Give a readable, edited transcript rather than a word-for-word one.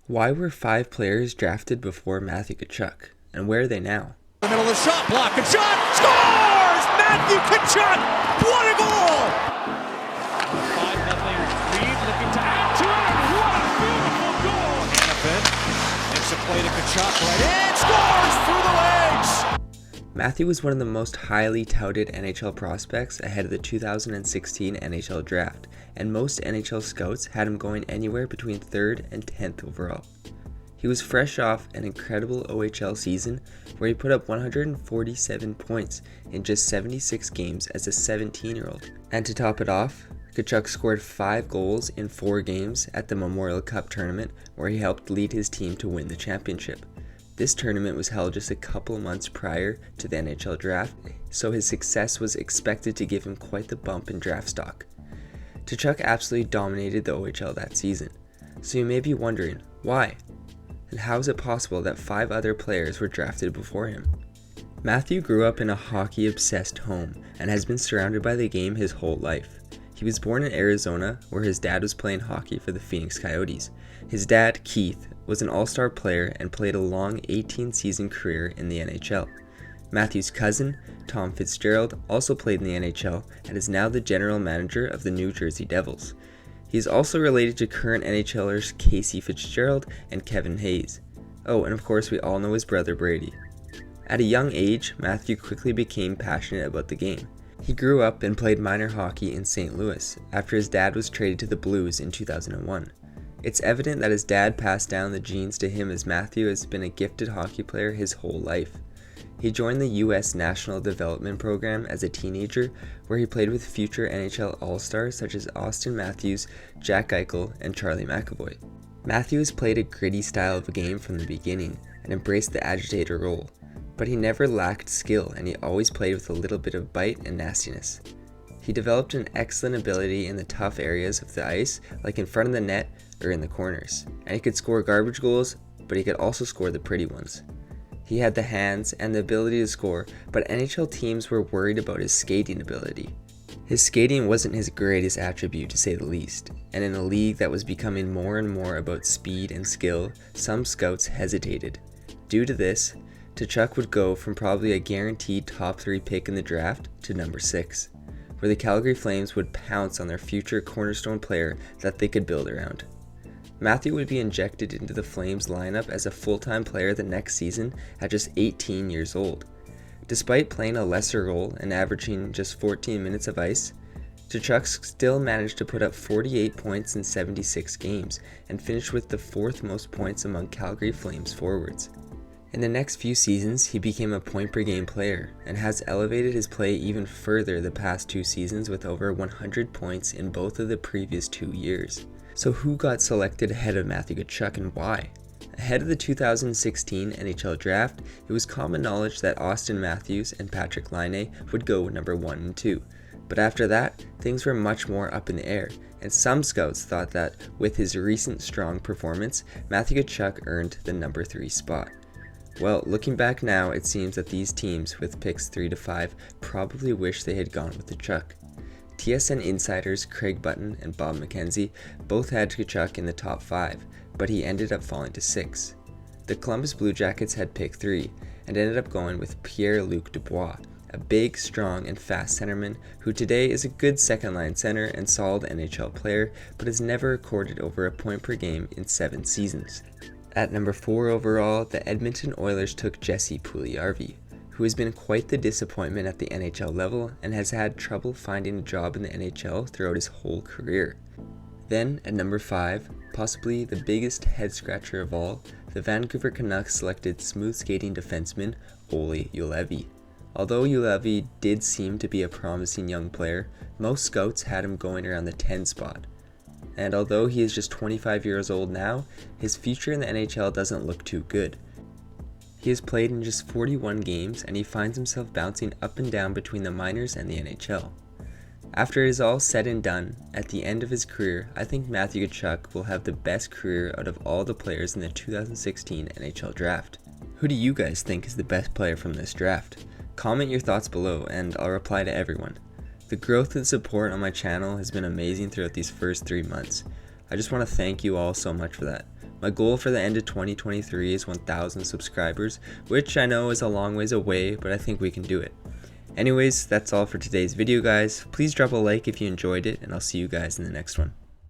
Why were 5 players drafted before Matthew Tkachuk, and where are they now? The middle of the shot block, Tkachuk scores! Matthew Tkachuk, what a goal! 5-0 lead, looking to add to it. What a beautiful goal! Hannafin makes a play to Tkachuk, right in, scores through the legs! Matthew was one of the most highly touted NHL prospects ahead of the 2016 NHL Draft, and most NHL scouts had him going anywhere between 3rd and 10th overall. He was fresh off an incredible OHL season where he put up 147 points in just 76 games as a 17-year-old. And to top it off, Tkachuk scored 5 goals in 4 games at the Memorial Cup tournament where he helped lead his team to win the championship. This tournament was held just a couple months prior to the NHL Draft, so his success was expected to give him quite the bump in draft stock. Tkachuk absolutely dominated the OHL that season, so you may be wondering, why? And how is it possible that 5 other players were drafted before him? Matthew grew up in a hockey-obsessed home and has been surrounded by the game his whole life. He was born in Arizona, where his dad was playing hockey for the Phoenix Coyotes. His dad, Keith, was an all-star player and played a long 18-season career in the NHL. Matthew's cousin, Tom Fitzgerald, also played in the NHL and is now the general manager of the New Jersey Devils. He is also related to current NHLers Casey Fitzgerald and Kevin Hayes. Oh, and of course we all know his brother Brady. At a young age, Matthew quickly became passionate about the game. He grew up and played minor hockey in St. Louis after his dad was traded to the Blues in 2001. It's evident that his dad passed down the genes to him as Matthew has been a gifted hockey player his whole life. He joined the U.S. National Development Program as a teenager, where he played with future NHL All-Stars such as Austin Matthews, Jack Eichel, and Charlie McAvoy. Matthews played a gritty style of game from the beginning and embraced the agitator role, but he never lacked skill and he always played with a little bit of bite and nastiness. He developed an excellent ability in the tough areas of the ice, like in front of the net or in the corners, and he could score garbage goals, but he could also score the pretty ones. He had the hands and the ability to score, but NHL teams were worried about his skating ability. His skating wasn't his greatest attribute, to say the least, and in a league that was becoming more and more about speed and skill, some scouts hesitated. Due to this, Tkachuk would go from probably a guaranteed top 3 pick in the draft to number 6, where the Calgary Flames would pounce on their future cornerstone player that they could build around. Matthew would be injected into the Flames lineup as a full-time player the next season at just 18 years old. Despite playing a lesser role and averaging just 14 minutes of ice, Tkachuk still managed to put up 48 points in 76 games and finished with the 4th most points among Calgary Flames forwards. In the next few seasons, he became a point-per-game player and has elevated his play even further the past 2 seasons with over 100 points in both of the previous 2 years. So who got selected ahead of Matthew Tkachuk and why? Ahead of the 2016 NHL Draft, it was common knowledge that Austin Matthews and Patrik Laine would go number 1 and 2. But after that, things were much more up in the air, and some scouts thought that with his recent strong performance, Matthew Tkachuk earned the number 3 spot. Well, looking back now, it seems that these teams with picks 3 to 5 probably wish they had gone with Tkachuk. TSN insiders Craig Button and Bob McKenzie both had Tkachuk in the top 5, but he ended up falling to 6. The Columbus Blue Jackets had pick 3 and ended up going with Pierre-Luc Dubois, a big, strong, and fast centerman who today is a good second-line center and solid NHL player, but has never recorded over a point per game in 7 seasons. At number 4 overall, the Edmonton Oilers took Jesse Puljujarvi, who has been quite the disappointment at the NHL level and has had trouble finding a job in the NHL throughout his whole career. Then, at number 5, possibly the biggest head-scratcher of all, the Vancouver Canucks selected smooth-skating defenseman Olli Juolevi. Although Juolevi did seem to be a promising young player, most scouts had him going around the 10 spot. And although he is just 25 years old now, his future in the NHL doesn't look too good. He has played in just 41 games and he finds himself bouncing up and down between the minors and the NHL. After it is all said and done, at the end of his career, I think Matthew Tkachuk will have the best career out of all the players in the 2016 NHL Draft. Who do you guys think is the best player from this draft? Comment your thoughts below and I'll reply to everyone. The growth and support on my channel has been amazing throughout these first 3 months. I just want to thank you all so much for that. My goal for the end of 2023 is 1,000 subscribers, which I know is a long ways away, but I think we can do it. Anyways, that's all for today's video, guys. Please drop a like if you enjoyed it, and I'll see you guys in the next one.